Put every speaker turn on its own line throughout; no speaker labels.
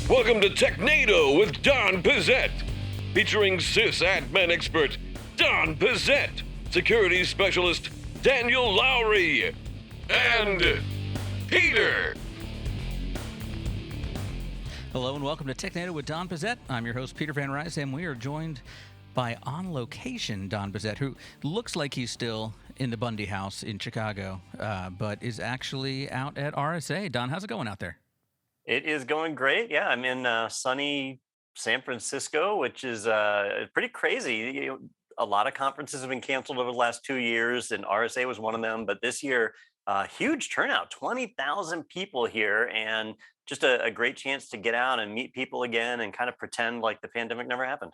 Welcome to Technado with Don Pizzette, featuring sysadmin expert Don Pizzette, security specialist Daniel Lowry, and Peter.
Hello and welcome to Technado with Don Pizzette. I'm your host, Peter Van Rijs, and we are joined by on location Don Pizzette, who looks like he's still in the Bundy house in Chicago, but is actually out at RSA. Don, how's it going out there?
It is going great. Yeah, I'm in sunny San Francisco, which is pretty crazy. A lot of conferences have been canceled over the last 2 years, and RSA was one of them. But this year, huge turnout, 20,000 people here, and just a great chance to get out and meet people again and kind of pretend like the pandemic never happened.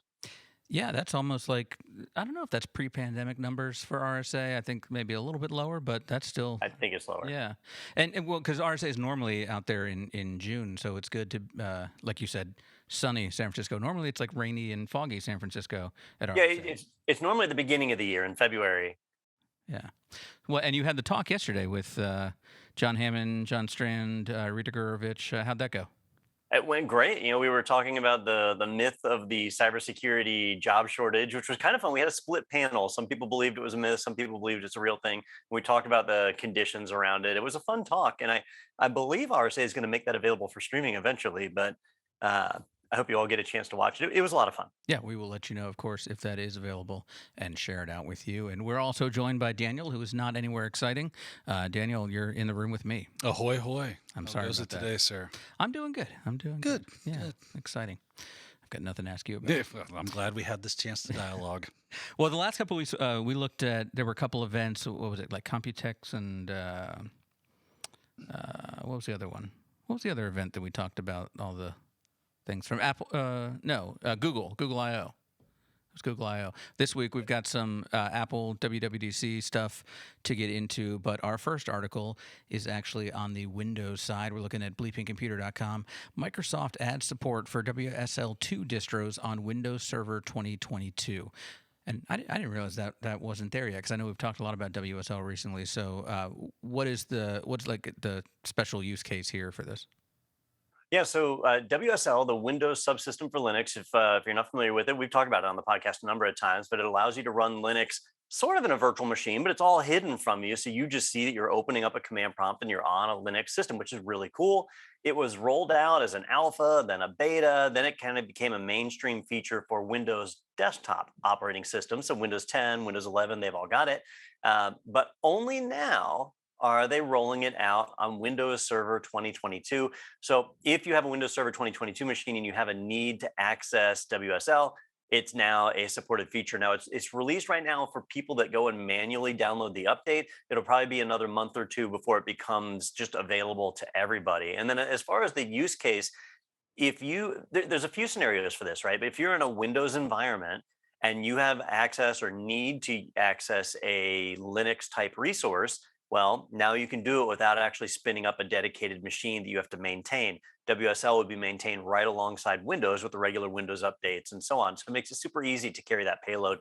Yeah, that's almost like, I don't know if that's pre-pandemic numbers for RSA. I think maybe a little bit lower, but that's still...
I think it's lower.
Yeah. And well, because RSA is normally out there in June, so it's good to, like you said, sunny San Francisco. Normally it's like rainy and foggy San Francisco at RSA.
Yeah, it's normally the beginning of the year in February.
Yeah. Well, and you had the talk yesterday with John Hammond, John Strand, Rita Gurovich. How'd that go?
It went great. We were talking about the myth of the cybersecurity job shortage, which was kind of fun. We had a split panel. Some people believed it was a myth. Some people believed it's a real thing. We talked about the conditions around it. It was a fun talk. And I believe RSA is going to make that available for streaming eventually. But I hope you all get a chance to watch it. It was a lot of fun.
Yeah, we will let you know, of course, if that is available and share it out with you. And we're also joined by Daniel, who is not anywhere exciting. Daniel, you're in the room with me.
Ahoy, hoy.
I'm sorry about that.
Today, sir?
I'm doing good.
Good.
Yeah,
Good.
Exciting. I've got nothing to ask you about.
Yeah, well, I'm glad we had this chance to dialogue.
Well, the last couple of weeks, we looked at, there were a couple events. What was it, like Computex and what was the other one? What was the other event that we talked about, all the things from Apple? Google I/O. It was Google I/O. This week we've got some Apple WWDC stuff to get into, but our first article is actually on the Windows side. We're looking at bleepingcomputer.com. Microsoft adds support for WSL2 distros on Windows Server 2022. And I didn't realize that wasn't there yet, because I know we've talked a lot about WSL recently. So what's like the special use case here for this?
Yeah, so WSL, the Windows subsystem for Linux, if you're not familiar with it, we've talked about it on the podcast a number of times, but it allows you to run Linux sort of in a virtual machine, but it's all hidden from you. So you just see that you're opening up a command prompt and you're on a Linux system, which is really cool. It was rolled out as an alpha, then a beta, then it kind of became a mainstream feature for Windows desktop operating systems. So Windows 10, Windows 11, they've all got it. But only now are they rolling it out on Windows Server 2022. So if you have a Windows Server 2022 machine and you have a need to access WSL, it's now a supported feature. Now it's released right now for people that go and manually download the update. It'll probably be another month or two before it becomes just available to everybody. And then as far as the use case, there's a few scenarios for this, right? But if you're in a Windows environment and you have access or need to access a Linux type resource, well, now you can do it without actually spinning up a dedicated machine that you have to maintain. WSL would be maintained right alongside Windows with the regular Windows updates and so on. So it makes it super easy to carry that payload.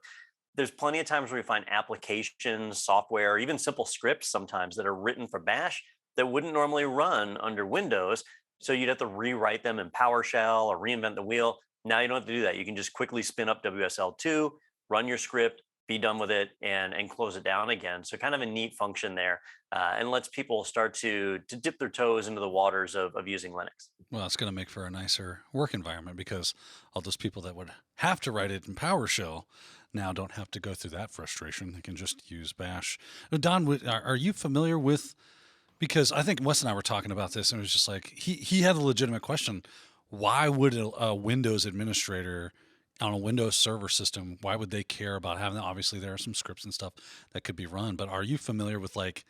There's plenty of times where we find applications, software, even simple scripts sometimes that are written for Bash that wouldn't normally run under Windows. So you'd have to rewrite them in PowerShell or reinvent the wheel. Now you don't have to do that. You can just quickly spin up WSL2, run your script, be done with it, and close it down again. So kind of a neat function there, and lets people start to dip their toes into the waters of using Linux.
Well, it's going to make for a nicer work environment because all those people that would have to write it in PowerShell now don't have to go through that frustration. They can just use Bash. Don, are you familiar with, because I think Wes and I were talking about this, and it was just like, he had a legitimate question. Why would a Windows administrator on a Windows server system, why would they care about having that? Obviously, there are some scripts and stuff that could be run, but are you familiar with like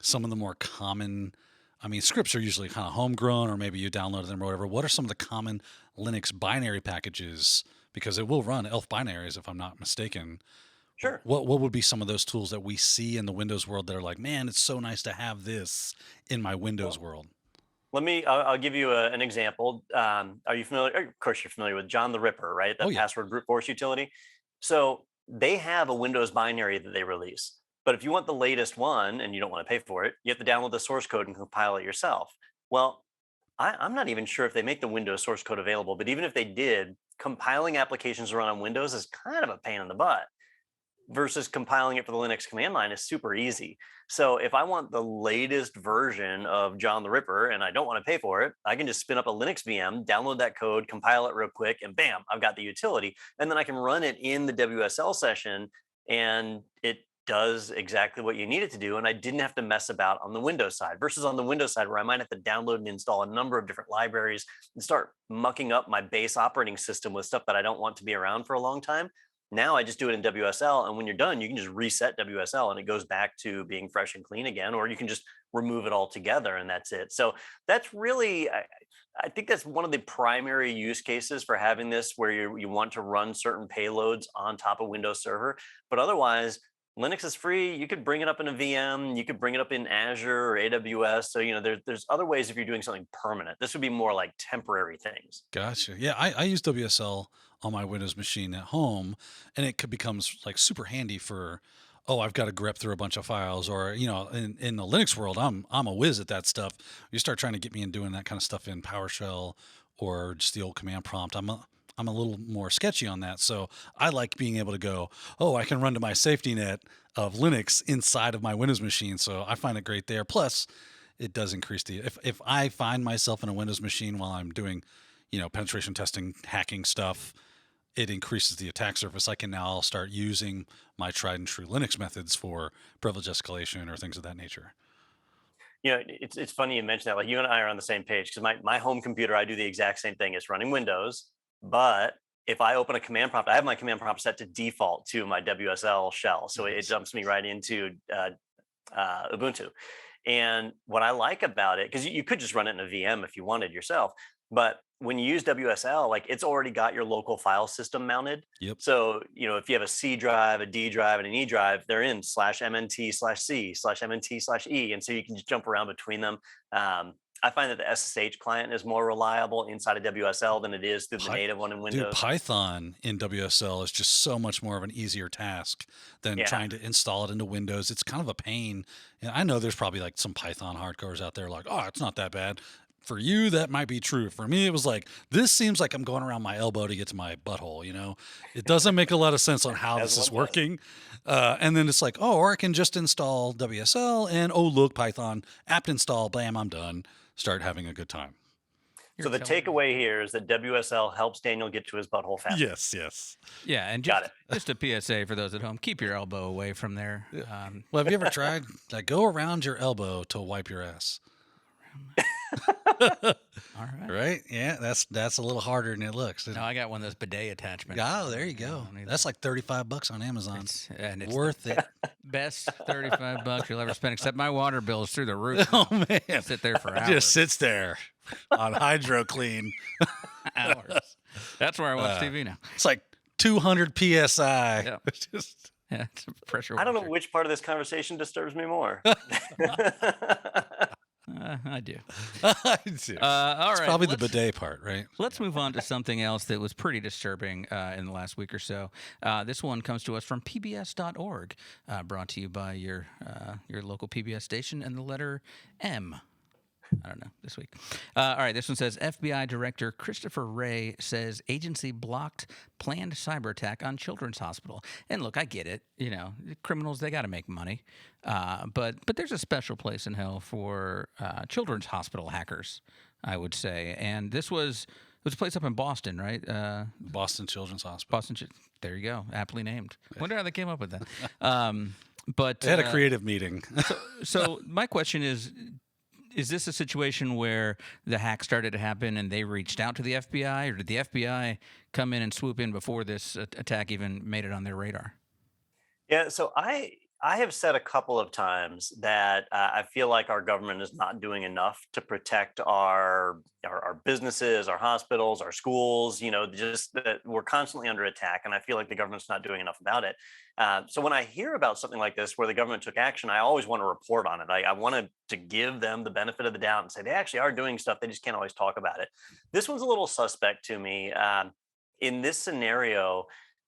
some of the more common, I mean, scripts are usually kind of homegrown or maybe you downloaded them or whatever. What are some of the common Linux binary packages? Because it will run ELF binaries, if I'm not mistaken.
Sure.
What would be some of those tools that we see in the Windows world that are like, man, it's so nice to have this in my Windows world?
I'll give you an example. Are you familiar? Of course, you're familiar with John the Ripper, right? That password brute force utility. So they have a Windows binary that they release. But if you want the latest one and you don't want to pay for it, you have to download the source code and compile it yourself. Well, I'm not even sure if they make the Windows source code available, but even if they did, compiling applications to run on Windows is kind of a pain in the butt versus compiling it for the Linux command line is super easy. So if I want the latest version of John the Ripper and I don't want to pay for it, I can just spin up a Linux VM, download that code, compile it real quick, and bam, I've got the utility. And then I can run it in the WSL session and it does exactly what you need it to do. And I didn't have to mess about on the Windows side versus on the Windows side where I might have to download and install a number of different libraries and start mucking up my base operating system with stuff that I don't want to be around for a long time. Now I just do it in WSL, and when you're done, you can just reset WSL and it goes back to being fresh and clean again, or you can just remove it altogether and that's it. So that's really, I think that's one of the primary use cases for having this where you want to run certain payloads on top of Windows Server. But otherwise, Linux is free. You could bring it up in a VM. You could bring it up in Azure or AWS. So, there's other ways if you're doing something permanent. This would be more like temporary things.
Gotcha. Yeah, I use WSL on my Windows machine at home, and it becomes like super handy for, oh, I've got to grep through a bunch of files, or in the Linux world, I'm a whiz at that stuff. You start trying to get me in doing that kind of stuff in PowerShell or just the old command prompt. I'm a little more sketchy on that, so I like being able to go, oh, I can run to my safety net of Linux inside of my Windows machine. So I find it great there. Plus, it does increase if I find myself in a Windows machine while I'm doing, penetration testing, hacking stuff, it increases the attack surface. I can now start using my tried and true Linux methods for privilege escalation or things of that nature.
It's funny you mentioned that. Like you and I are on the same page because my home computer, I do the exact same thing. It's running Windows, but if I open a command prompt, I have my command prompt set to default to my WSL shell, so it jumps me right into Ubuntu. And what I like about it, because you could just run it in a VM if you wanted yourself, but when you use WSL, like it's already got your local file system mounted.
Yep.
So, if you have a C drive, a D drive, and an E drive, they're in /MNT/C/MNT/E. And so you can just jump around between them. I find that the SSH client is more reliable inside of WSL than it is through the native one in Windows.
Dude, Python in WSL is just so much more of an easier task than trying to install it into Windows. It's kind of a pain. And I know there's probably like some Python hardcores out there like, oh, it's not that bad. For you, that might be true. For me, it was like, this seems like I'm going around my elbow to get to my butthole, It doesn't make a lot of sense on how this is working. And then it's like, oh, or I can just install WSL and, oh, look, Python, apt install, bam, I'm done. Start having a good time.
So the takeaway here is that WSL helps Daniel get to his butthole faster.
Yes.
Yeah, and just a PSA for those at home, keep your elbow away from there.
Well, have you ever tried, like, go around your elbow to wipe your ass?
All right.
Right? Yeah, that's a little harder than it looks.
No, I got one of those bidet attachments.
Oh, there you go. That's like $35 on Amazon.
It's
worth it.
Best $35 you'll ever spend, except my water bill is through the roof.
Oh man,
Sit there for hours.
It just sits there on hydro clean.
Hours. That's where I watch TV now.
It's like 200 psi.
Yeah.
It's just
It's a pressure.
I don't know which part of this conversation disturbs me more.
I do.
I do.
All
it's
right.
probably the bidet part, right?
Let's move on to something else that was pretty disturbing in the last week or so. This one comes to us from pbs.org, brought to you by your local PBS station and the letter M. I don't know, this week. All right, this one says, FBI Director Christopher Wray says agency blocked planned cyber attack on Children's Hospital. And look, I get it. Criminals, they got to make money. But there's a special place in hell for Children's Hospital hackers, I would say. And it was a place up in Boston, right?
Boston Children's Hospital.
There you go, aptly named. Wonder how they came up with that. But
they had a creative meeting.
So my question is this a situation where the hack started to happen and they reached out to the FBI, or did the FBI come in and swoop in before this attack even made it on their radar?
Yeah, so I have said a couple of times that I feel like our government is not doing enough to protect our businesses, our hospitals, our schools, just that we're constantly under attack. And I feel like the government's not doing enough about it. So when I hear about something like this where the government took action, I always want to report on it. I wanted to give them the benefit of the doubt and say they actually are doing stuff. They just can't always talk about it. This one's a little suspect to me. In this scenario,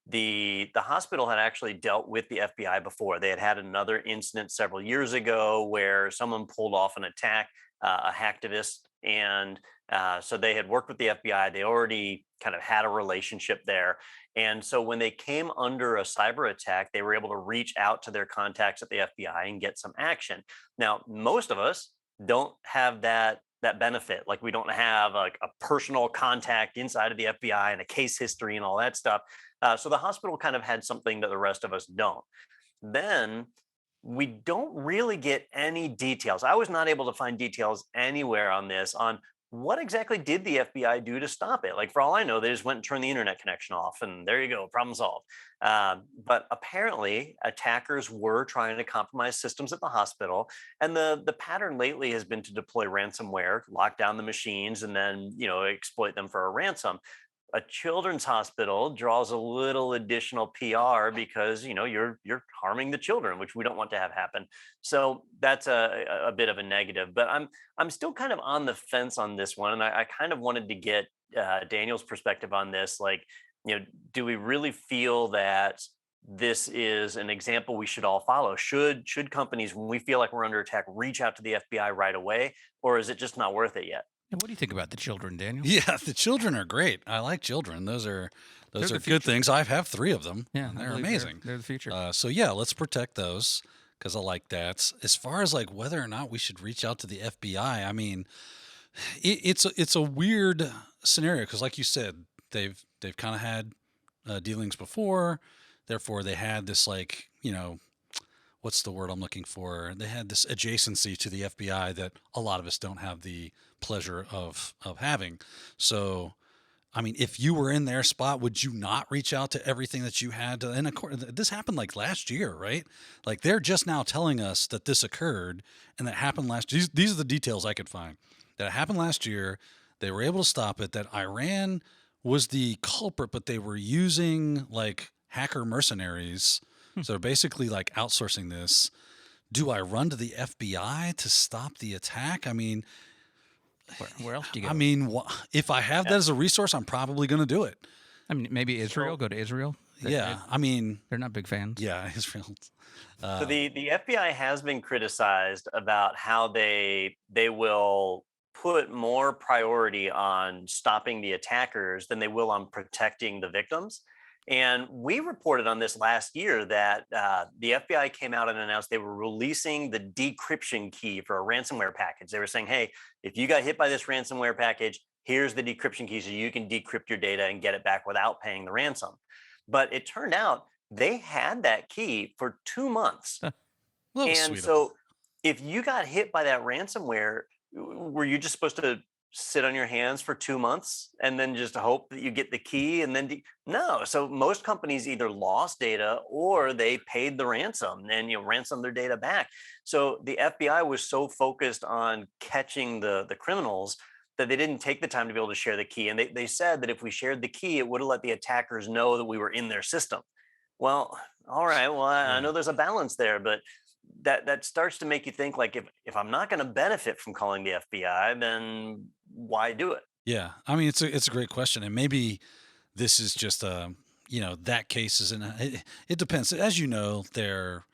the hospital had actually dealt with the FBI before. They had another incident several years ago where someone pulled off an attack, a hacktivist And so they had worked with the FBI. They already kind of had a relationship there. And so when they came under a cyber attack, they were able to reach out to their contacts at the FBI and get some action. Now, most of us don't have that benefit. Like we don't have like a personal contact inside of the FBI and a case history and all that stuff. So the hospital kind of had something that the rest of us don't. Then we don't really get any details. I was not able to find details anywhere on this, on what exactly did the FBI do to stop it? Like, for all I know, they just went and turned the internet connection off, and there you go, problem solved. But apparently, attackers were trying to compromise systems at the hospital, and the pattern lately has been to deploy ransomware, lock down the machines, and then exploit them for a ransom. A children's hospital draws a little additional PR because you're harming the children, which we don't want to have happen. So that's a bit of a negative. But I'm still kind of on the fence on this one, and I kind of wanted to get Daniel's perspective on this. Like, do we really feel that this is an example we should all follow? Should companies, when we feel like we're under attack, reach out to the FBI right away, or is it just not worth it yet?
And what do you think about the children, Daniel?
Yeah, the children are great. I like children. Those are
the
good things. I have 3 of them.
Yeah,
they're amazing.
They're the future.
So yeah, let's protect those because I like that. As far as like whether or not we should reach out to the FBI, I mean, it's a weird scenario because, like you said, they've kind of had dealings before. Therefore, they had this like what's the word I'm looking for? They had this adjacency to the FBI that a lot of us don't have the pleasure of having. So, I mean, if you were in their spot, would you not reach out to everything that you had to? And of course, this happened like last year, right? Like they're just now telling us that this occurred and that happened last. These are the details I could find. That it happened last year. They were able to stop it. That Iran was the culprit, but they were using like hacker mercenaries. So they're basically like outsourcing this. Do I run to the FBI to stop the attack? I mean,
where else do you go?
I mean, if I have that as a resource, I'm probably going to do it.
I mean, maybe Israel. Go to Israel.
Yeah, I mean,
they're not big fans.
Yeah, Israel.
So the FBI has been criticized about how they will put more priority on stopping the attackers than they will on protecting the victims. And we reported on this last year that the FBI came out and announced they were releasing the decryption key for a ransomware package. They were saying, hey, if you got hit by this ransomware package, here's the decryption key so you can decrypt your data and get it back without paying the ransom. But it turned out they had that key for 2 months. And so if you got hit by that ransomware, were you just supposed to sit on your hands for 2 months and then just hope that you get the key and then no? So most companies either lost data or they paid the ransom and ransomed their data back. So the FBI was so focused on catching the criminals that they didn't take the time to be able to share the key. And they said that if we shared the key, it would have let the attackers know that we were in their system. Well, all right. Well, I know there's a balance there, but that starts to make you think, like, if I'm not going to benefit from calling the FBI, then why do it?
Yeah, I mean, it's a great question, and maybe this is just that case is it depends. As you know, their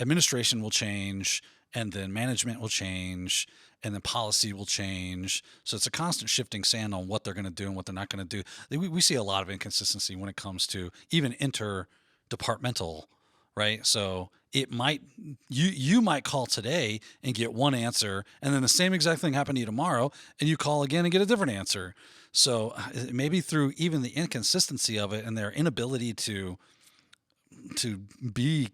administration will change, and then management will change, and then policy will change. So it's a constant shifting sand on what they're going to do and what they're not going to do. We see a lot of inconsistency when it comes to even interdepartmental, right? So it might you might call today and get one answer, and then the same exact thing happened to you tomorrow, and you call again and get a different answer. So maybe through even the inconsistency of it and their inability to be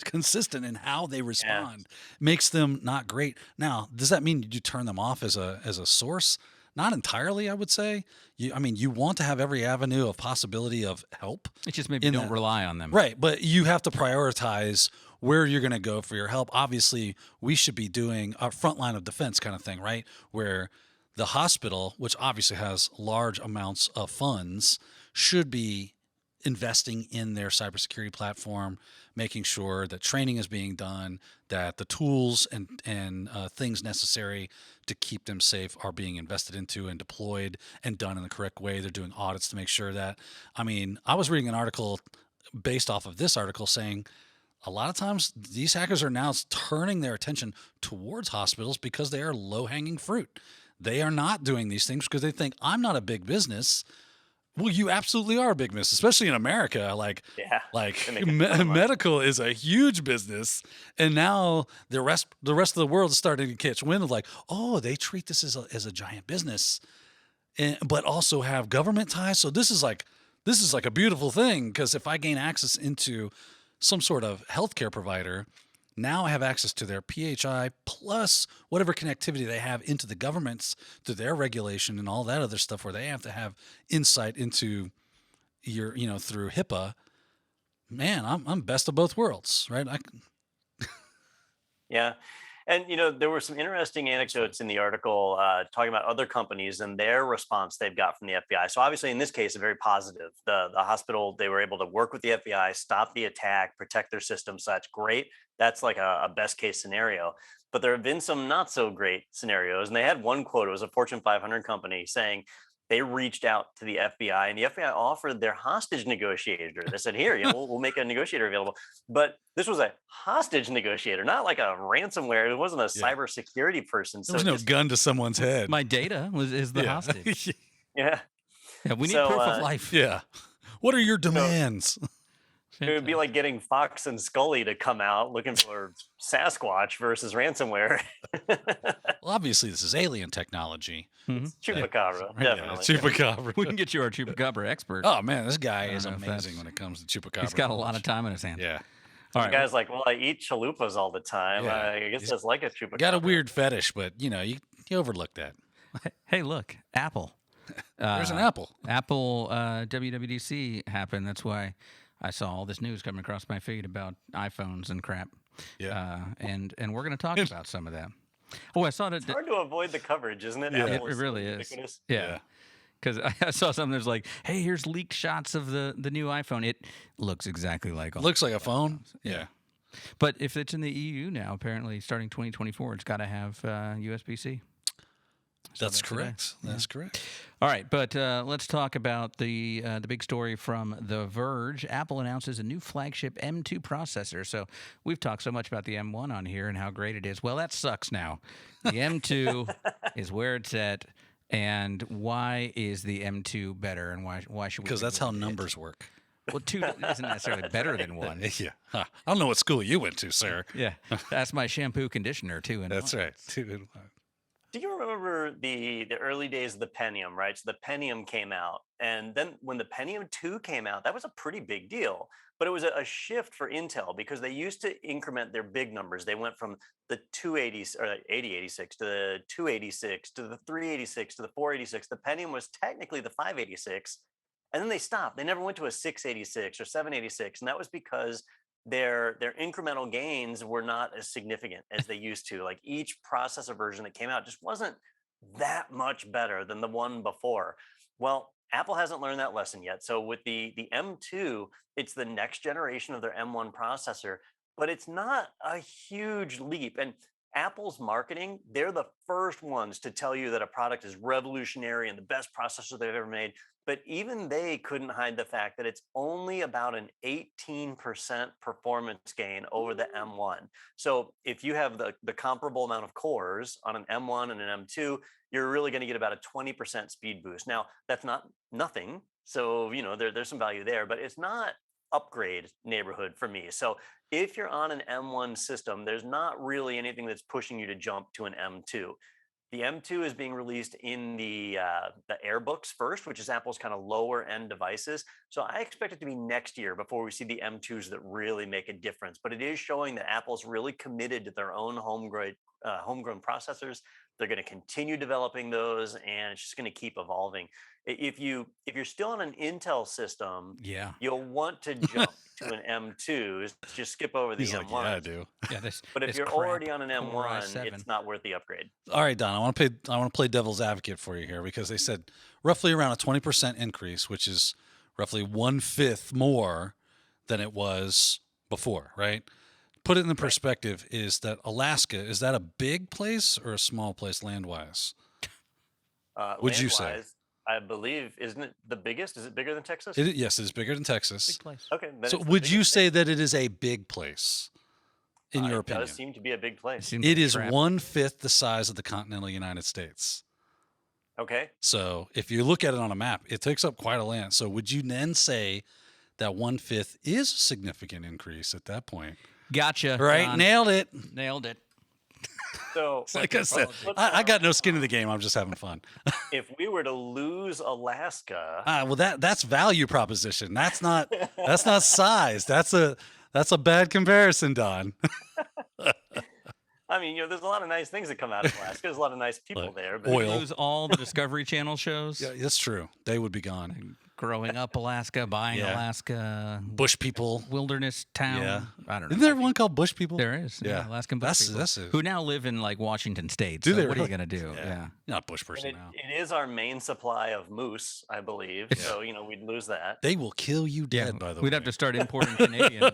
consistent in how they respond makes them not great. Now, does that mean you turn them off as a source? Not entirely, I would say. You want to have every avenue of possibility of help.
It's just maybe don't rely on them.
Right, but you have to prioritize where you're going to go for your help. Obviously, we should be doing a front line of defense kind of thing, right? Where the hospital, which obviously has large amounts of funds, should be investing in their cybersecurity platform, making sure that training is being done, that the tools and things necessary to keep them safe are being invested into and deployed and done in the correct way. They're doing audits to make sure that. I mean, I was reading an article based off of this article saying a lot of times these hackers are now turning their attention towards hospitals because they are low-hanging fruit. They are not doing these things because they think, I'm not a big business. Well, you absolutely are a big business, especially in America. Like
They make a ton of money.
medical is a huge business, and now the rest of the world is starting to catch wind of like, oh, they treat this as a giant business, but also have government ties. So this is like a beautiful thing, because if I gain access into some sort of healthcare provider, now I have access to their PHI plus whatever connectivity they have into the governments, to their regulation and all that other stuff, where they have to have insight into your, through HIPAA. Man, I'm best of both worlds, right?
Yeah. And, there were some interesting anecdotes in the article talking about other companies and their response they've got from the FBI. So obviously, in this case, a very positive. The hospital, they were able to work with the FBI, stop the attack, protect their system. So that's great. That's like a best case scenario. But there have been some not so great scenarios. And they had one quote. It was a Fortune 500 company saying they reached out to the FBI, and the FBI offered their hostage negotiator. They said, here, we'll make a negotiator available. But this was a hostage negotiator, not like a ransomware. It wasn't a cybersecurity person.
There was no gun to someone's head.
My data is the hostage.
Yeah.
Yeah, we need proof of life.
Yeah. What are your demands?
It would be like getting Fox and Scully to come out looking for Sasquatch versus ransomware.
Well, obviously, this is alien technology.
Chupacabra,
Yeah,
definitely.
Chupacabra.
We can get you our Chupacabra expert.
Oh, man, this guy is
know if
amazing when it comes to Chupacabra.
He's got a lot of time in his hands.
Yeah.
All
The
right.
guy's like, well, I eat chalupas all the time.
Yeah.
I guess that's like a Chupacabra.
Got a weird fetish, but, you overlook that.
Hey, look, Apple.
There's an apple.
Apple WWDC happened. That's why I saw all this news coming across my feed about iPhones and crap.
Yeah.
And we're going to talk about some of that. Oh, I saw that.
It's hard to avoid the coverage, isn't it?
Yeah.
Apple
It really is.
ubiquitous.
Yeah. Because I saw something that's like, hey, here's leaked shots of the new iPhone. It looks exactly like all
Looks like a phone. Yeah.
But if it's in the EU now, apparently starting 2024, it's got to have USB-C.
That's correct. That's correct.
All right, but let's talk about the big story from The Verge. Apple announces a new flagship M2 processor. So we've talked so much about the M1 on here and how great it is. Well, that sucks now. The M2 is where it's at. And why is the M2 better? And why should we?
Because that's how numbers work.
Well, 2 isn't necessarily better than 1.
Yeah. Huh. I don't know what school you went to, sir.
Yeah, that's my shampoo conditioner, 2 in
That's
1.
right. 2 in 1.
Do you remember the early days of the Pentium, right? So the Pentium came out, and then when the Pentium 2 came out, that was a pretty big deal. But it was a shift for Intel because they used to increment their big numbers. They went from the 280 or 8086 to the 286 to the 386 to the 486. The Pentium was technically the 586, and then they stopped. They never went to a 686 or 786, and that was because their incremental gains were not as significant as they used to. Like each processor version that came out just wasn't that much better than the one before. Well, Apple hasn't learned that lesson yet. So with the M2, it's the next generation of their M1 processor, but it's not a huge leap. And Apple's marketing, they're the first ones to tell you that a product is revolutionary and the best processor they've ever made. But even they couldn't hide the fact that it's only about an 18% performance gain over the M1. So if you have the comparable amount of cores on an M1 and an M2, you're really going to get about a 20% speed boost. Now, that's not nothing. So, there's some value there, but it's not upgrade neighborhood for me. So if you're on an M1 system, there's not really anything that's pushing you to jump to an M2. The M2 is being released in the AirBooks first, which is Apple's kind of lower end devices. So I expect it to be next year before we see the M2s that really make a difference. But it is showing that Apple's really committed to their own homegrown processors. They're going to continue developing those, and it's just going to keep evolving. If you're still on an Intel system, you'll want to jump to an M2. Just skip over the M1.
Like, yeah, I do.
Yeah,
but if you're already on an M1, it's not worth the upgrade.
All right, Don, I want to play devil's advocate for you here, because they said roughly around a 20% increase, which is roughly 1/5 more than it was before, right? Put it in the perspective, is that Alaska, is that a big place or a small place land-wise?
Would you say? I believe, isn't it the biggest? Is it bigger than Texas?
Yes, it is bigger than Texas.
Big place.
Okay. Then
So
it's the
would you
biggest
say that it is a big place, in your
It
opinion?
does seem to be a big place.
Seems
It
like a
is
trap.
1/5 the size of the continental United States.
Okay.
So if you look at it on a map, it takes up quite a land. So would you then say that 1/5 is a significant increase at that point?
Gotcha.
Right?
John.
Nailed it.
Nailed it.
So
Like I said, I got no skin in the game. I'm just having fun.
if we were to lose Alaska,
Well, that's value proposition. That's not size. That's a bad comparison, Don.
I mean, there's a lot of nice things that come out of Alaska. There's a lot of nice people
Like
there. But
oil.
Lose all the Discovery Channel shows.
Yeah, that's true. They would be gone.
Growing up Alaska, buying
Yeah.
Alaska,
Bush people.
wilderness town.
Yeah.
I don't know.
Isn't there one called Bush people?
There is. Yeah.
Yeah.
Alaskan Bush people
That's it.
who now live in like Washington State.
Do
so
they
what are you
really?
gonna do? Yeah.
You're not a Bush
and
person now.
it is our main supply of moose, I believe.
Yeah.
So, we'd lose that.
They will kill you
Yeah.
dead, by the way.
We'd have to start importing Canadian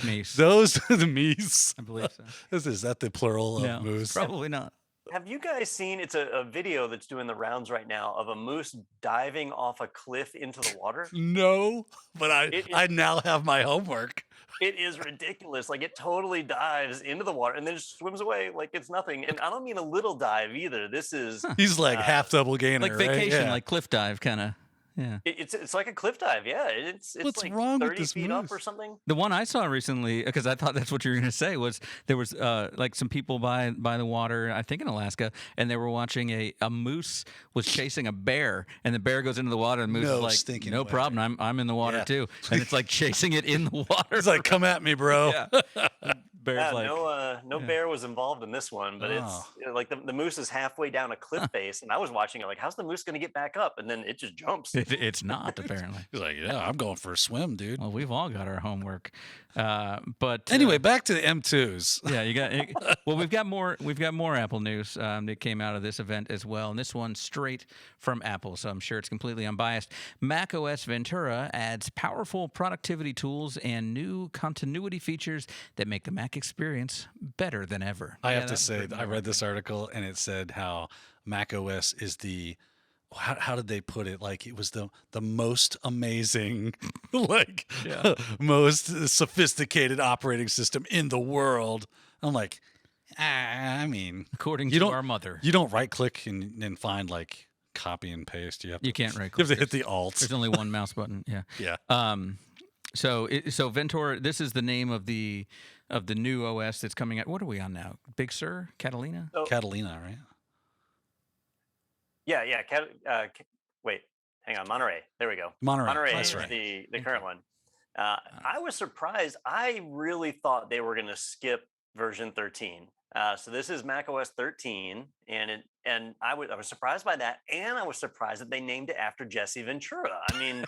mace.
Those are the meese.
I believe so.
Is that the plural of
No,
moose?
probably not.
Have you guys seen, it's a video that's doing the rounds right now of a moose diving off a cliff into the water?
No, but I now have my homework.
It is ridiculous. Like, it totally dives into the water and then just swims away like it's nothing. And I don't mean a little dive either. This is
He's like half double gainer,
Like
right?
vacation,
Yeah.
like cliff dive kind of. Yeah.
it's like a cliff dive. Yeah, it's
What's
like
wrong with
30
this
feet up
moose?
or something.
The one I saw recently, because I thought that's what you were going to say, was there was like some people by the water, I think in Alaska, and they were watching a moose was chasing a bear, and the bear goes into the water, and the moose
No
is like,
stinking
no
way.
problem, I'm in the water
Yeah.
too, and it's like chasing it in the water.
He's like, come at me, bro.
yeah. Bear's
Yeah,
like,
no
yeah.
bear was involved in this one, but
Oh.
it's like the moose is halfway down a cliff face, and I was watching it like, how's the moose going to get back up? And then it just jumps.
It's not apparently.
He's like, yeah, I'm going for a swim, dude.
Well, we've all got our homework, but
Anyway, back to the M2s.
yeah, you got. Well, we've got more Apple news that came out of this event as well, and this one's straight from Apple, so I'm sure it's completely unbiased. macOS Ventura adds powerful productivity tools and new continuity features that make the Mac experience better than ever.
I
Yeah,
have to
that's
say,
pretty
I read this article and it said how macOS is the how did they put it? Like it was the most amazing, like
Yeah.
most sophisticated operating system in the world. I'm like, I mean,
According
you
to
don't-
our mother,
you don't right click and find like copy and paste.
you can't right
You have
click.
to hit the alt.
There's only one mouse button. Yeah.
Yeah.
So Ventura, this is the name of the new OS that's coming out. What are we on now? Big Sur, Catalina.
So,
Catalina, right?
yeah. Wait, hang on. Monterey. There we go.
Monterey.
Monterey
That's
is
right.
the current one. I was surprised. I really thought they were going to skip version 13. So this is macOS 13, and I was surprised by that, and I was surprised that they named it after Jesse Ventura. I mean,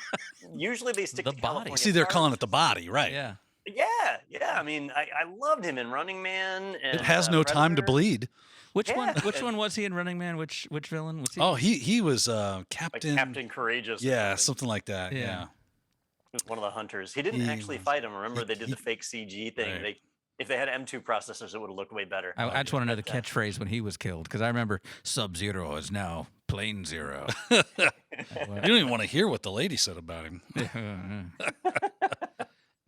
usually they stick
The
to
body.
California.
See, they're
stars.
calling it the body, right?
Yeah.
Yeah. I mean, I loved him in Running Man. And,
It has no time to
Predator.
bleed.
Which one?
Yeah.
Which one was he in Running Man? Which villain was he?
Oh, he was
Like
Captain.
Captain Courageous. or
Yeah,
something.
something like that.
Yeah.
Yeah.
He was one of the hunters. He didn't
He
actually
was-
fight him. Remember,
he-
they did
he-
the fake CG thing.
Right.
If they had M2 processors, it would have looked way better.
I just want to know the
But,
catchphrase when he was killed because I remember Sub-Zero is now Plain Zero.
You don't even want to hear what the lady said about him.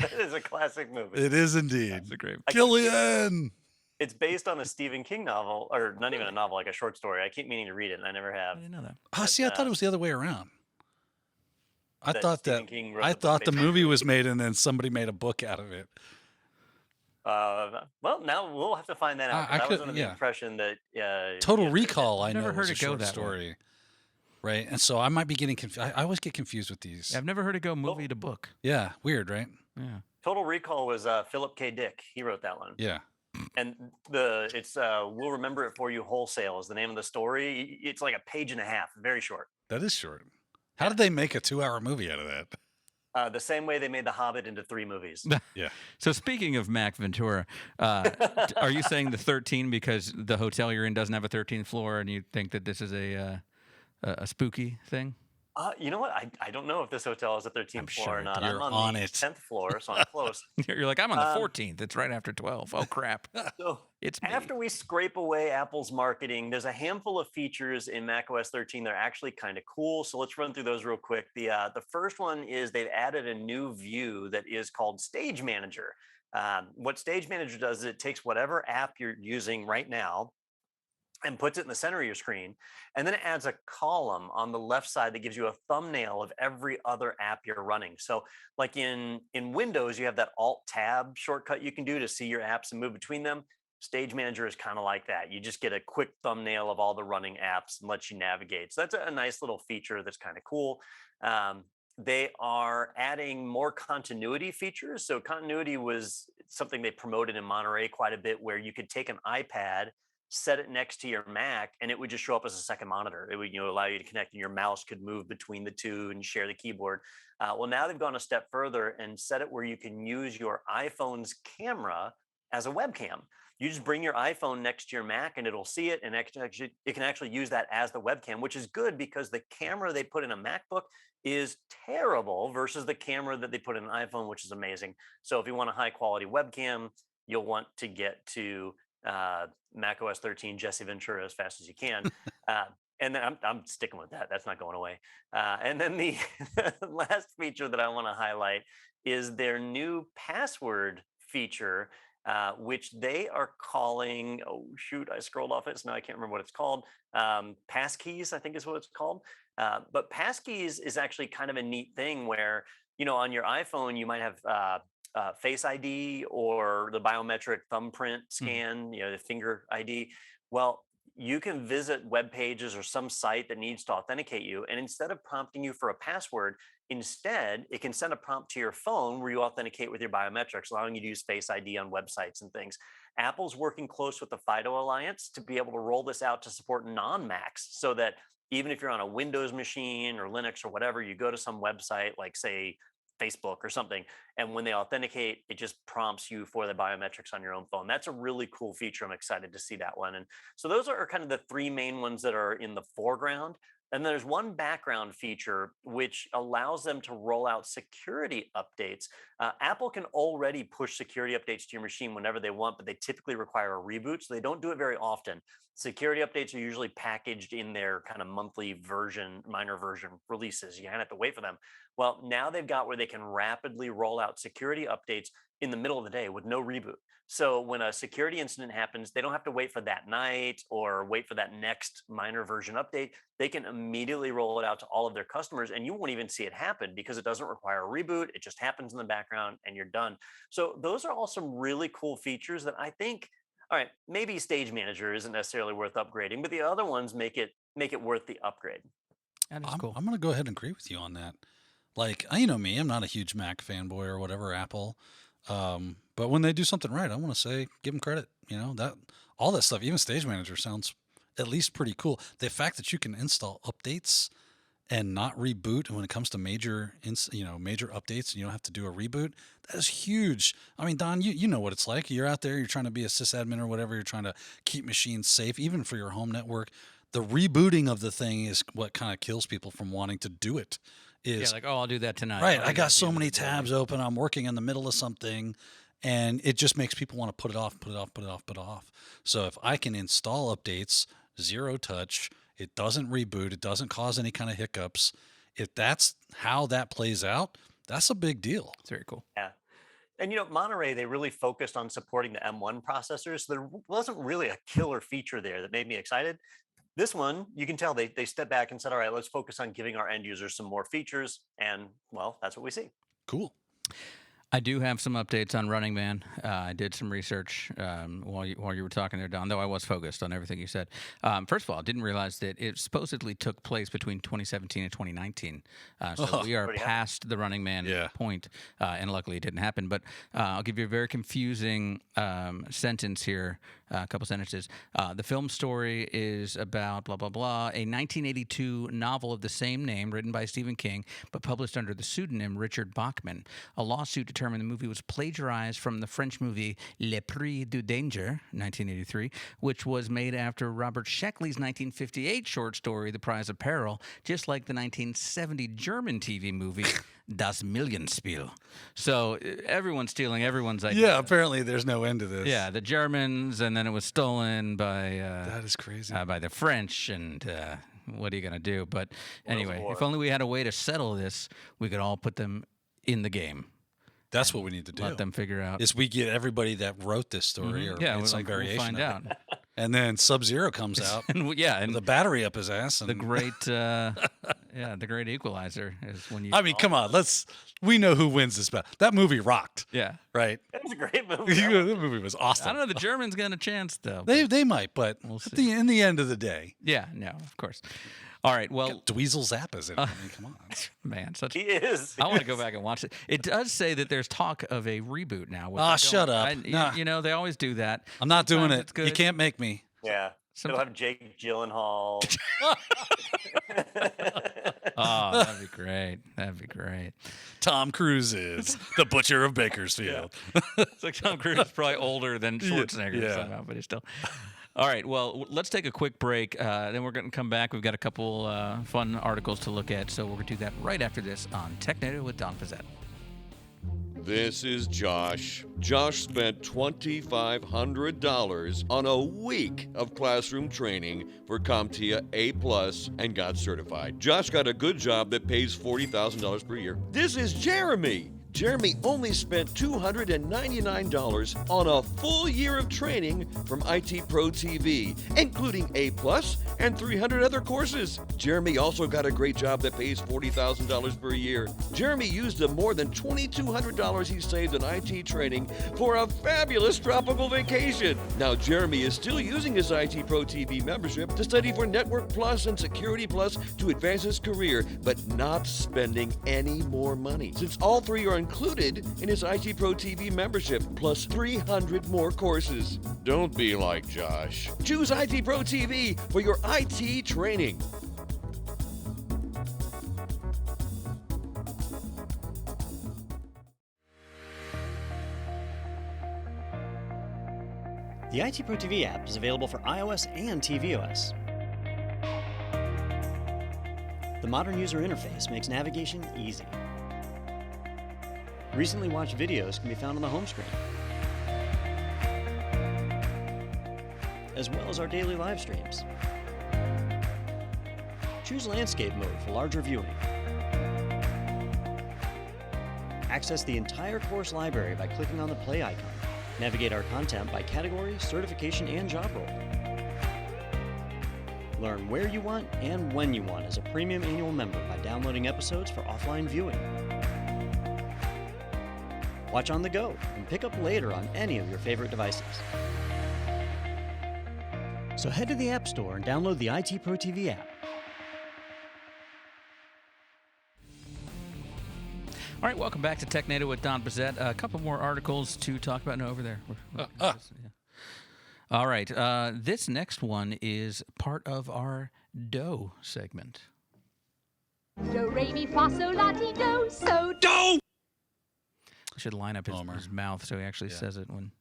It is a classic movie.
It is indeed.
It's a great.
I keep-
Gillian.
It's based on a Stephen King novel, or not even a novel, like a short story. I keep meaning to read it, and I never
I
have.
didn't know that.
Oh, see, I thought it was the other way around. I
That
thought
Stephen
that
King wrote
I
the book
thought the
based on
movie
it.
was made and then somebody made a book out of it.
Well, now we'll have to find that out. 'cause
I
I was
could-
under the
yeah.
impression that
Total
yeah,
Recall, I
I've never
know, was
heard
a
it go
short
that way.
story, right? And so I might be getting confused. I always get confused with these.
I've never heard it go movie to book.
Yeah, weird, right?
Yeah.
Total Recall was Philip K. Dick. He wrote that one.
Yeah.
And it's We'll Remember It For You Wholesale is the name of the story. It's like a page and a half, very short.
That is short. How did they make a 2-hour movie out of that?
The same way they made The Hobbit into 3 movies.
Yeah.
So speaking of Mac Ventura, are you saying the 13 because the hotel you're in doesn't have a 13th floor, and you think that this is a spooky thing?
You know what? I don't know if this hotel is a 13th
I'm
floor
sure
or not.
you're
I'm
on
the
it.
10th floor, so I'm close.
You're like, I'm on the 14th. It's right after 12. Oh crap!
So
It's me.
After we scrape away Apple's marketing, there's a handful of features in macOS 13 that are actually kind of cool. So let's run through those real quick. The first one is they've added a new view that is called Stage Manager. What Stage Manager does is it takes whatever app you're using right now and puts it in the center of your screen. And then it adds a column on the left side that gives you a thumbnail of every other app you're running. So like in Windows, you have that Alt-Tab shortcut you can do to see your apps and move between them. Stage Manager is kind of like that. You just get a quick thumbnail of all the running apps and lets you navigate. So that's a nice little feature that's kind of cool. They are adding more continuity features. So continuity was something they promoted in Monterey quite a bit, where you could take an iPad, set it next to your Mac, and it would just show up as a second monitor. It would allow you to connect, and your mouse could move between the two and share the keyboard. Well, now they've gone a step further and set it where you can use your iPhone's camera as a webcam. You just bring your iPhone next to your Mac and it'll see it, and it can actually use that as the webcam, which is good because the camera they put in a MacBook is terrible versus the camera that they put in an iPhone, which is amazing. So if you want a high quality webcam, you'll want to get to macOS 13 Jesse Ventura as fast as you can. And then I'm sticking with that. That's not going away. And then the last feature that I want to highlight is their new password feature, which they are calling, oh shoot, I scrolled off it, so now I can't remember what it's called. Passkeys, I think is what it's called. But passkeys is actually kind of a neat thing where, on your iPhone, you might have Face ID or the biometric thumbprint scan, the finger ID. Well, you can visit web pages or some site that needs to authenticate you. And instead of prompting you for a password, instead, it can send a prompt to your phone where you authenticate with your biometrics, allowing you to use Face ID on websites and things. Apple's working close with the FIDO Alliance to be able to roll this out to support non-Macs, so that even if you're on a Windows machine or Linux or whatever, you go to some website like, say, Facebook or something, and when they authenticate, it just prompts you for the biometrics on your own phone. That's a really cool feature. I'm excited to see that one. And so those are kind of the three main ones that are in the foreground. And there's one background feature which allows them to roll out security updates. Apple can already push security updates to your machine whenever they want, but they typically require a reboot, so they don't do it very often. Security updates are usually packaged in their kind of monthly version, minor version releases. You kind of have to wait for them. Well, now they've got where they can rapidly roll out security updates in the middle of the day with no reboot. So when a security incident happens, they don't have to wait for that night or wait for that next minor version update. They can immediately roll it out to all of their customers, and you won't even see it happen because it doesn't require a reboot. It just happens in the background and you're done. So those are all some really cool features that I think, all right, maybe Stage Manager isn't necessarily worth upgrading, but the other ones make it worth the upgrade.
That is cool.
I'm going to go ahead and agree with you on that. Like, you know me, I'm not a huge Mac fanboy or whatever, Apple. But when they do something right, I want to say, give them credit. That all that stuff, even Stage Manager sounds at least pretty cool. The fact that you can install updates and not reboot when it comes to major updates, and you don't have to do a reboot, that is huge. I mean, Don, you know what it's like. You're out there, you're trying to be a sysadmin or whatever. You're trying to keep machines safe, even for your home network. The rebooting of the thing is what kind of kills people from wanting to do it.
I'll do that tonight.
Right. I got so many tabs open. I'm working in the middle of something, and it just makes people want to put it off. So if I can install updates, zero touch, it doesn't reboot, it doesn't cause any kind of hiccups. If that's how that plays out, that's a big deal.
It's very cool.
Yeah. And Monterey, they really focused on supporting the M1 processors. So there wasn't really a killer feature there that made me excited. This one, you can tell they stepped back and said, all right, let's focus on giving our end users some more features. And, well, that's what we see.
Cool.
I do have some updates on Running Man. I did some research while you were talking there, Don, though I was focused on everything you said. First of all, I didn't realize that it supposedly took place between 2017 and 2019. So we are past the Running Man point, and luckily it didn't happen. But I'll give you a very confusing sentence here, a couple sentences. The film story is about blah, blah, blah, a 1982 novel of the same name written by Stephen King, but published under the pseudonym Richard Bachman. A lawsuit determined the movie was plagiarized from the French movie Le Prix du Danger, 1983, which was made after Robert Sheckley's 1958 short story, The Prize of Peril, just like the 1970 German TV movie Das Millionspiel. So everyone's stealing everyone's idea.
Yeah, apparently there's no end to this.
Yeah, the Germans, and then it was stolen by
That is crazy.
by the French, and what are you going to do? But anyway,
War.
if only we had a way to settle this, we could all put them in the game.
That's what we need to do.
Let them figure out.
Is we get everybody that wrote this story or made some variation
we'll find
of
out.
it. And then Sub-Zero comes out
and
with a battery up his ass. And
the great, the great equalizer is when you.
I mean, come on, we know who wins this battle. That movie rocked,
Yeah,
right?
That was a great movie.
That movie was
I
awesome.
don't know. The Germans got a chance though.
They might, but
We'll
in the end of the day,
Yeah, no, of course. All right, well,
Dweezil Zappa's in it. I mean, come on.
man, such.
He is.
I want to go back and watch it. It does say that there's talk of a reboot now. which I don't-
Shut up. Nah.
You know, they always do that.
I'm not doing
Sometimes
it.
it's good.
You can't make me.
Yeah. They'll
Sometimes-
have Jake Gyllenhaal.
Oh, that'd be great. That'd be great.
Tom Cruise is the butcher of Bakersfield.
It's like Tom Cruise is probably older than Schwarzenegger
Yeah.
somehow, but he's still. All right, well, let's take a quick break. Then we're going to come back. We've got a couple fun articles to look at, so we're going to do that right after this on Technado with Don Pizzette.
This is Josh. Josh spent $2,500 on a week of classroom training for CompTIA A+ and got certified. Josh got a good job that pays $40,000 per year. This is Jeremy. Jeremy only spent $299 on a full year of training from IT Pro TV, including A+ and 300 other courses. Jeremy also got a great job that pays $40,000 per year. Jeremy used the more than $2,200 he saved on IT training for a fabulous tropical vacation. Now, Jeremy is still using his IT Pro TV membership to study for Network Plus and Security Plus to advance his career, but not spending any more money, since all three are included in his IT Pro TV membership, plus 300 more courses. Don't be like Josh. Choose IT Pro TV for your IT training.
The IT Pro TV app is available for iOS and tvOS. The modern user interface makes navigation easy. Recently watched videos can be found on the home screen, as well as our daily live streams. Choose landscape mode for larger viewing. Access the entire course library by clicking on the play icon. Navigate our content by category, certification, and job role. Learn where you want and when you want as a premium annual member by downloading episodes for offline viewing. Watch on the go and pick up later on any of your favorite devices. So head to the App Store and download the IT Pro TV app.
All right, welcome back to Technado with Don Pizzette. A couple more articles to talk about. No, over there. Yeah. All right, this next one is part of our Do segment.
Do, re, mi, fa, sol, la, ti, do, so, do.
I should line up his mouth so he actually
Yeah.
says it when.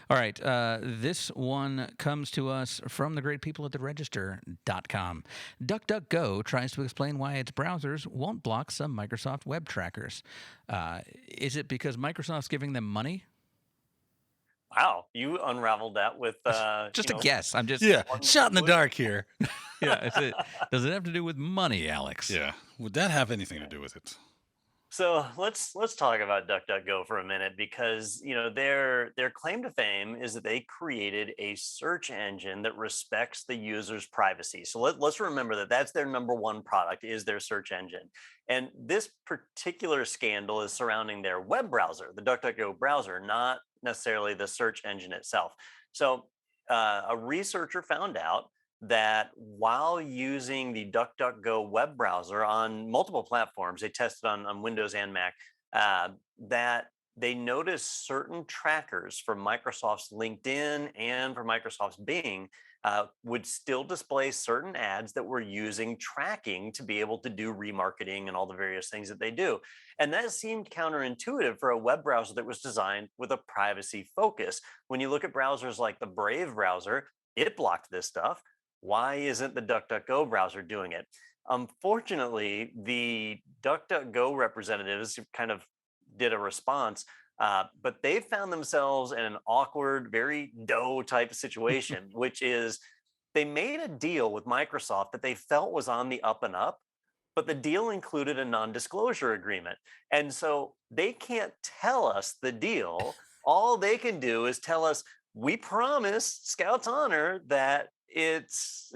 All right, this one comes to us from the great people at the Register.com. DuckDuckGo tries to explain why its browsers won't block some Microsoft web trackers. Is it because Microsoft's giving them money?
Wow, you unraveled that with
Just a guess. I'm just
Shot in the dark here.
yeah. Does it have to do with money, Alex?
Yeah. Would that have anything to do with it?
So let's talk about DuckDuckGo for a minute, because their claim to fame is that they created a search engine that respects the user's privacy. So let's remember that that's their number one product, is their search engine. And this particular scandal is surrounding their web browser, the DuckDuckGo browser, not necessarily the search engine itself. So a researcher found out that while using the DuckDuckGo web browser on multiple platforms, they tested on Windows and Mac, that they noticed certain trackers for Microsoft's LinkedIn and for Microsoft's Bing would still display certain ads that were using tracking to be able to do remarketing and all the various things that they do. And that seemed counterintuitive for a web browser that was designed with a privacy focus. When you look at browsers like the Brave browser, it blocked this stuff. why isn't the DuckDuckGo browser doing it? Unfortunately, the DuckDuckGo representatives kind of did a response, but they found themselves in an awkward, very dough type situation, which is they made a deal with Microsoft that they felt was on the up and up, but the deal included a non-disclosure agreement. And so they can't tell us the deal. All they can do is tell us, we promise Scouts Honor that it's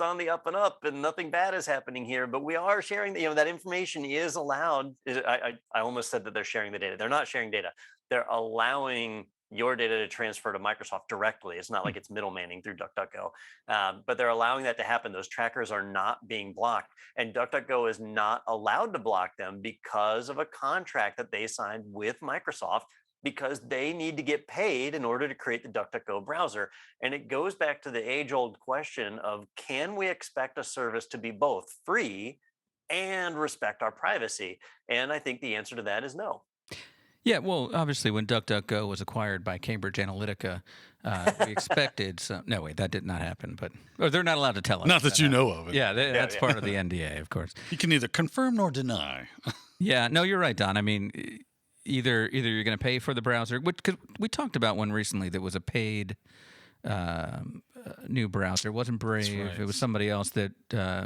on the up and up and nothing bad is happening here, but we are sharing, that information is allowed. I almost said that they're sharing the data. They're not sharing data. They're allowing your data to transfer to Microsoft directly. It's not like it's middlemaning through DuckDuckGo, but they're allowing that to happen. Those trackers are not being blocked, and DuckDuckGo is not allowed to block them because of a contract that they signed with Microsoft, because they need to get paid in order to create the DuckDuckGo browser. And it goes back to the age-old question of, can we expect a service to be both free and respect our privacy? And I think the answer to that is no.
Yeah, well, obviously, when DuckDuckGo was acquired by Cambridge Analytica, we expected some. No, wait, that did not happen. But they're not allowed to tell us.
Not that you know of it.
Yeah, that's part of the NDA, of course.
You can neither confirm nor deny.
Yeah, no, you're right, Don. I mean, either you're going to pay for the browser, which, cause we talked about one recently that was a paid new browser. It wasn't Brave.
Right.
It was somebody else that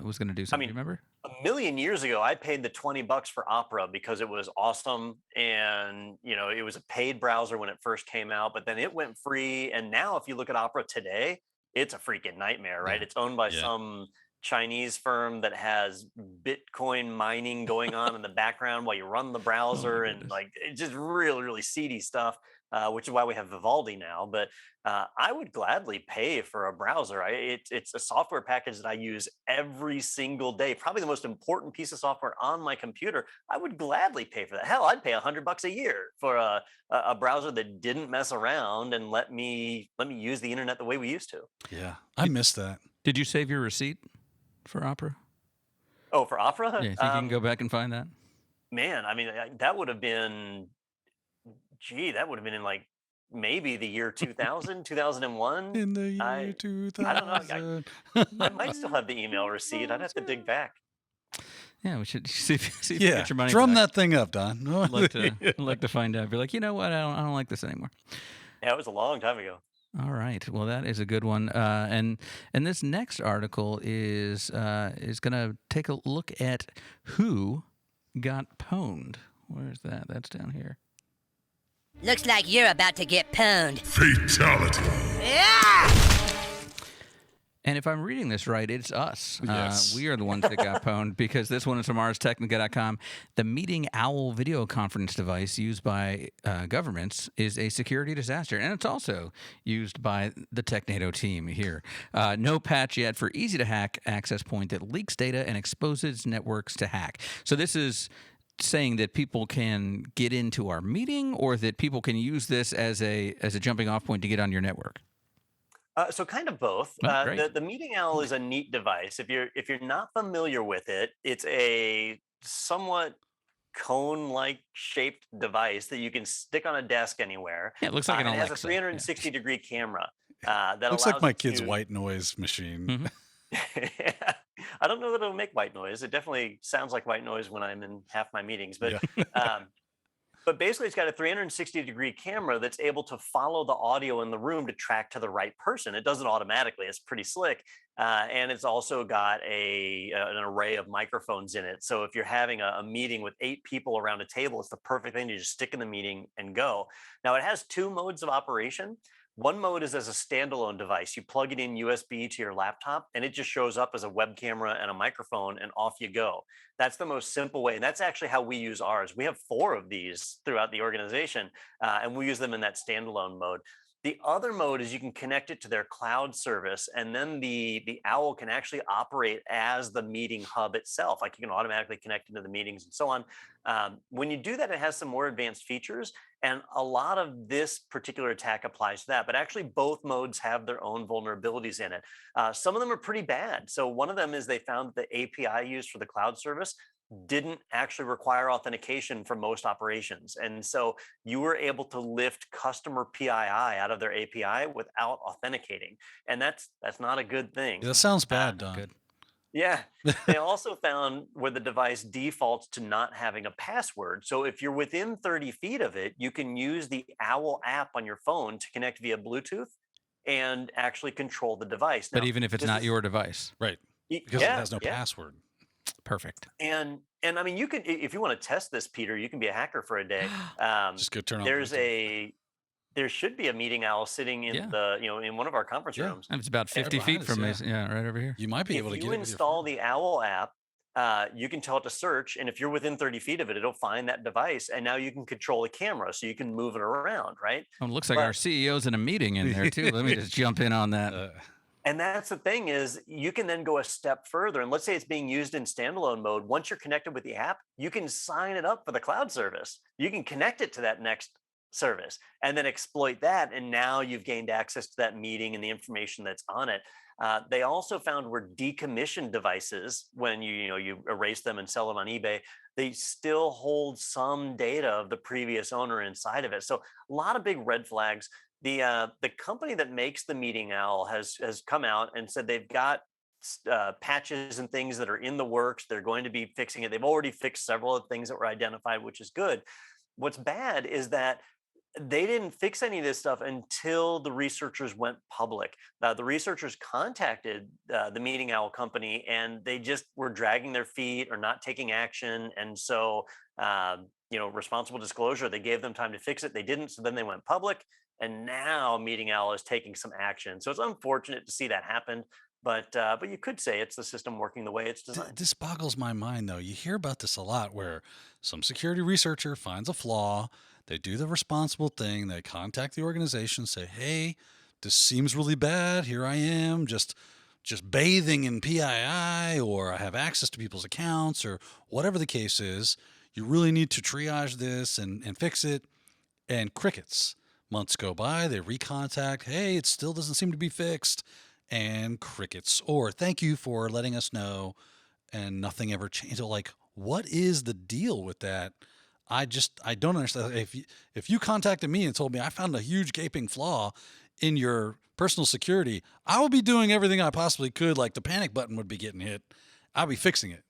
was going to do something. You remember?
A million years ago, I paid the $20 for Opera because it was awesome. And, it was a paid browser when it first came out, but then it went free. And now if you look at Opera today, it's a freaking nightmare, right?
Yeah.
It's owned by some Chinese firm that has Bitcoin mining going on in the background while you run the browser, and it's just really, really seedy stuff, which is why we have Vivaldi now. But I would gladly pay for a browser. It's a software package that I use every single day, probably the most important piece of software on my computer. I would gladly pay for that. Hell, I'd pay $100 a year for a browser that didn't mess around and let me use the internet the way we used to.
Yeah, I miss that.
Did you save your receipt for Opera?
Oh, for Opera?
Yeah, think you can go back and find that?
Man, I mean, that would have been, that would have been in maybe the year 2000, 2001.
In the year 2000.
I don't know. I might still have the email receipt. I'd have to dig back.
Yeah, we should see if you
Yeah,
get your money
drum
back.
that thing up, Don.
I'd like to find out. Be like, you know what? I don't like this anymore.
Yeah, it was a long time ago.
All right. Well, that is a good one. And this next article is going to take a look at who got pwned. Where's that? That's down here.
Looks like you're about to get pwned.
Fatality.
Yeah!
And if I'm reading this right, it's us.
Yes.
We are the ones that got pwned, because this one is from ArsTechnica.com. The Meeting Owl video conference device used by governments is a security disaster, and it's also used by the Technado team here. No patch yet for easy-to-hack access point that leaks data and exposes networks to hack. So this is saying that people can get into our meeting, or that people can use this as a jumping off point to get on your network?
So kind of both.
Oh, great.
The Meeting Owl is a neat device. If you're not familiar with it, it's a somewhat cone-like shaped device that you can stick on a desk anywhere.
Yeah, it looks like an
Alexa. It
Alexa.
has a 360-degree camera that
Looks
allows
like my
you
kid's
to...
white noise machine.
Yeah. I don't know that it'll make white noise. It definitely sounds like white noise when I'm in half my meetings, but but basically it's got a 360-degree camera that's able to follow the audio in the room to track to the right person. It does it automatically. It's pretty slick. And it's also got an array of microphones in it. So if you're having a meeting with 8 people around a table, it's the perfect thing to just stick in the meeting and go. Now, it has 2 modes of operation. One mode is as a standalone device. You plug it in USB to your laptop, and it just shows up as a web camera and a microphone, and off you go. That's the most simple way. And that's actually how we use ours. We have 4 of these throughout the organization, and we use them in that standalone mode. The other mode is you can connect it to their cloud service, and then the Owl can actually operate as the meeting hub itself. Like, you can automatically connect into the meetings and so on. When you do that, it has some more advanced features. And a lot of this particular attack applies to that, but actually both modes have their own vulnerabilities in it. Some of them are pretty bad. So one of them is they found that the API used for the cloud service didn't actually require authentication for most operations. And so you were able to lift customer PII out of their API without authenticating. And that's not a good thing.
That sounds bad, Don.
Good.
Yeah. They also found where the device defaults to not having a password. So if you're within 30 feet of it, you can use the Owl app on your phone to connect via Bluetooth and actually control the device.
But
Now,
even if it's
this
not
is-
your device.
Right.
y-
Because
yeah,
it has no
yeah.
password.
Perfect.
And I mean, you can, if you want to test this, Peter, you can be a hacker for a day.
Just go turn on.
There's
Bluetooth.
there should be a meeting owl sitting in
Yeah.
the, in one of our conference
Yeah.
rooms.
And it's about 50
behind
feet
us,
from me.
yeah.
Yeah, right over here.
You might be able to
If
get
you
it with your
install
phone.
the Owl app, you can tell it to search, and if you're within 30 feet of it, it'll find that device, and now you can control the camera, so you can move it around, right?
Oh, it looks like
But-
our CEO's in a meeting in there too. Let me just jump in on that.
And that's the thing is you can then go a step further. And let's say it's being used in standalone mode. Once you're connected with the app, you can sign it up for the cloud service. You can connect it to that next service and then exploit that. And now you've gained access to that meeting and the information that's on it. They also found where decommissioned devices, when you erase them and sell them on eBay, they still hold some data of the previous owner inside of it. So a lot of big red flags. The company that makes the Meeting Owl has come out and said they've got patches and things that are in the works. They're going to be fixing it. They've already fixed several of the things that were identified, which is good. What's bad is that they didn't fix any of this stuff until the researchers went public. The researchers contacted the Meeting Owl company, and they just were dragging their feet or not taking action. And so, responsible disclosure, they gave them time to fix it. They didn't. So then they went public. And now Meeting Owl is taking some action. So it's unfortunate to see that happen, but you could say it's the system working the way it's designed.
This boggles my mind, though. You hear about this a lot where some security researcher finds a flaw, they do the responsible thing, they contact the organization, say, hey, this seems really bad. Here I am, just bathing in PII, or I have access to people's accounts, or whatever the case is. You really need to triage this and fix it. And crickets. Months go by, they recontact. Hey, it still doesn't seem to be fixed. And crickets. Or thank you for letting us know. And nothing ever changed. So, like, what is the deal with that? I don't understand. If you contacted me and told me I found a huge gaping flaw in your personal security, I would be doing everything I possibly could. Like the panic button would be getting hit. I'll be fixing it.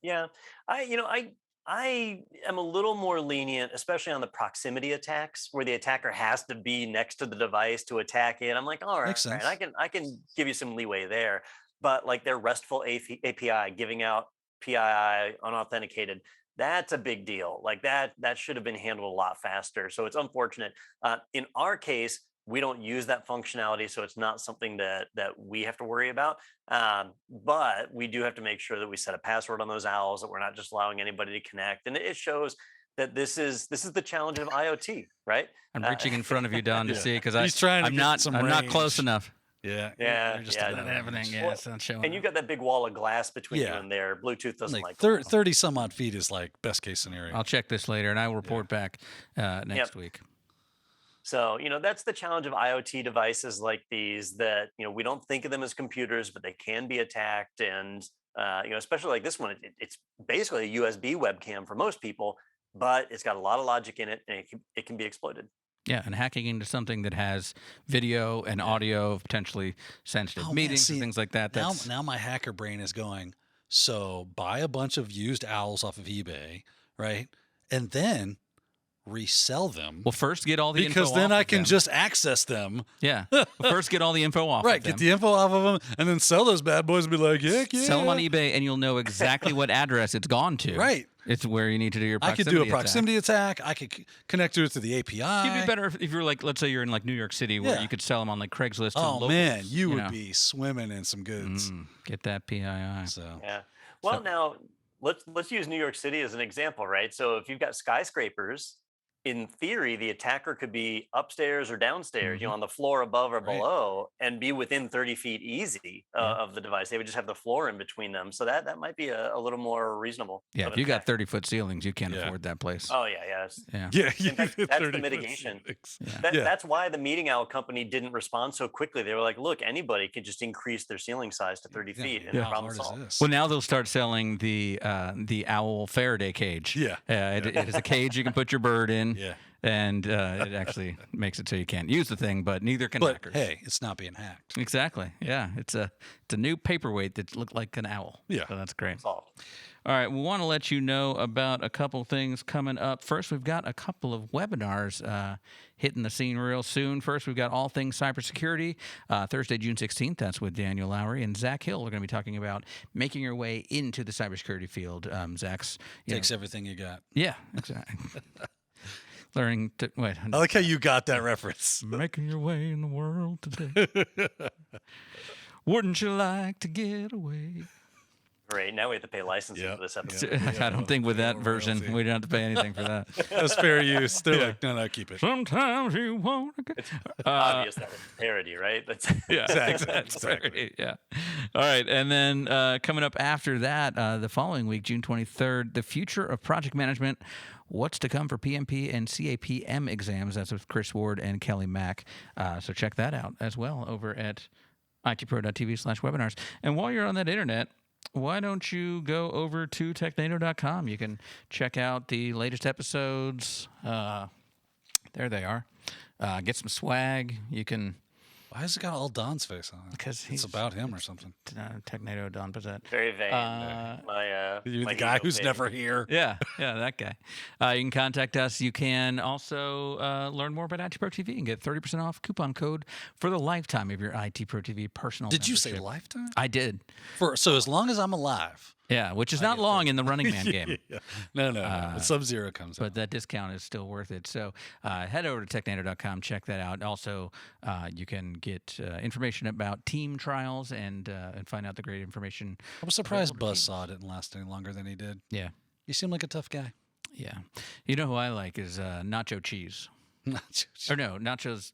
Yeah, I am a little more lenient, especially on the proximity attacks, where the attacker has to be next to the device to attack it. I'm like, all right,
Makes sense.
I can give you some leeway there. But like their RESTful API giving out PII unauthenticated, that's a big deal. Like that should have been handled a lot faster. So it's unfortunate. In our case, we don't use that functionality, so it's not something that we have to worry about. But we do have to make sure that we set a password on those owls, that we're not just allowing anybody to connect. And it shows that this is the challenge of IoT, right?
I'm reaching in front of you, Don, to
Yeah.
see because
He's trying to
I'm
get
not
some
not close
range.
enough.
Yeah.
Yeah,
You're just
yeah,
a bit
no,
of
Everything,
range.
yeah, it's not showing.
And you've got that big wall of glass between you
Yeah.
and there. Bluetooth doesn't
Like
like
30 some odd feet is like best case scenario.
I'll check this later, and I will report back next week.
So, that's the challenge of IoT devices like these that, we don't think of them as computers, but they can be attacked. And, especially like this one, it's basically a USB webcam for most people, but it's got a lot of logic in it and it can be exploited.
Yeah, and hacking into something that has video and audio of potentially sensitive
Oh, man,
meetings
see,
and things like that.
Now my hacker brain is going, so buy a bunch of used owls off of eBay, right? And then resell them.
Well, first get all the
because
info
then
off
I
of
can
them.
just access them.
Yeah. Well, first get all the info off
Right,
of them.
get the info off of them and then sell those bad boys and be like, yeah.
Sell them on eBay, and you'll know exactly what address it's gone to.
Right.
It's where you need to do your
I
proximity
could do a
attack.
proximity attack. I could connect to it to the API.
It'd be better if you're like, let's say you're in like New York City, where
Yeah.
you could sell them on like Craigslist. to
Oh,
locals,
man, you would
know.
be swimming in some goods.
Get that PII.
So,
Yeah. Well, now let's use New York City as an example, right? So if you've got skyscrapers, in theory, the attacker could be upstairs or downstairs, on the floor above or below, and be within 30 feet easy of the device. They would just have the floor in between them. So that might be a little more reasonable.
Yeah, if you got 30-foot ceilings, you can't afford that place.
Oh, yeah.
Yeah,
In fact, that's the mitigation. That's why the Meeting Owl company didn't respond so quickly. They were like, look, anybody could just increase their ceiling size to 30 feet and problem solved.
Well, now they'll start selling the owl Faraday cage.
Yeah.
It is a cage you can put your bird in.
Yeah.
And it actually makes it so you can't use the thing, but neither can hackers.
Hey, it's not being hacked.
Exactly. Yeah. It's a new paperweight that looked like an owl.
Yeah.
So that's great.
Solved.
All right. We want to let you know about a couple things coming up. First, we've got a couple of webinars hitting the scene real soon. First, we've got All Things Cybersecurity, Thursday, June 16th. That's with Daniel Lowry and Zach Hill. We're going to be talking about making your way into the cybersecurity field. Zach's
Takes everything you got.
Yeah, exactly. Learning to wait.
I like how you got that reference.
Making your way in the world today. Wouldn't you like to get away?
Great. Now we have to pay licensing for this episode.
I don't think with that version we don't have to pay anything for that.
That's fair use. They're like, no, keep it.
Sometimes you want to get.
It's obvious that was parody, right? That's
Exactly. Yeah. All right. And then coming up after that, the following week, June 23rd, the future of project management. What's to come for PMP and CAPM exams? That's with Chris Ward and Kelly Mack. So check that out as well over at itpro.tv/webinars. And while you're on that internet, why don't you go over to Technado.com? You can check out the latest episodes. There they are. Get some swag. You can...
Why has it got all Don's face on it?
Because
it's about him or something.
Technado Don Bazette.
Very vain.
You're the guy who's never here.
Yeah, that guy. You can contact us. You can also learn more about IT Pro TV and get 30% off coupon code for the lifetime of your IT Pro TV personal
Did you say
membership.
lifetime?
I did.
So as long as I'm alive.
Yeah, which is not long in the Running Man game.
No. Sub-Zero comes out.
But that discount is still worth it. So head over to Technado.com, check that out. Also, you can get information about team trials and find out the great information.
I was surprised Buzzsaw didn't last any longer than he did.
Yeah.
You seem like a tough guy.
Yeah. You know who I like is Nacho Cheese. Or no, Nachos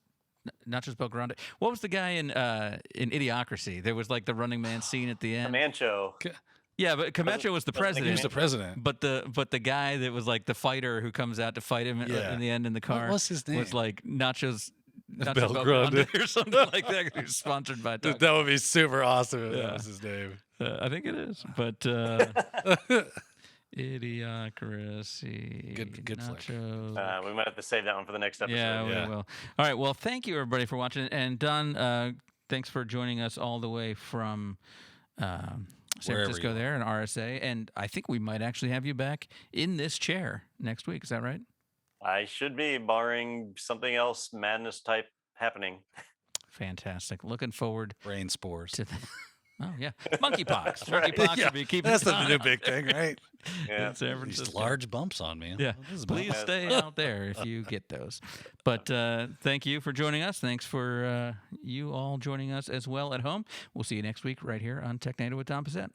Belgrande. What was the guy in Idiocracy? There was like the Running Man scene at the end.
Camacho.
Yeah, but Camacho was the president.
He was the president.
But the guy that was like the fighter who comes out to fight him in the end in the car.
What was his name?
Was like Nacho
Belgrande
or something like that. He was sponsored by Doug.
That would be super awesome if that was his name.
I think it is. But Idiocracy.
Good flick.
We might have to save that one for the next episode.
Yeah, we will. All right. Well, thank you everybody for watching. And Don, thanks for joining us all the way from San Francisco there in RSA. And I think we might actually have you back in this chair next week. Is that right?
I should be, barring something else madness type happening.
Fantastic. Looking forward.
Brain spores.
To oh, yeah. Monkeypox. Monkeypox would be keeping
That's the new big thing, right?
Yeah.
In San Francisco.
These large bumps on me.
Yeah. Please stay out there if you get those. But thank you for joining us. Thanks for you all joining us as well at home. We'll see you next week right here on Technado with Don Pezet.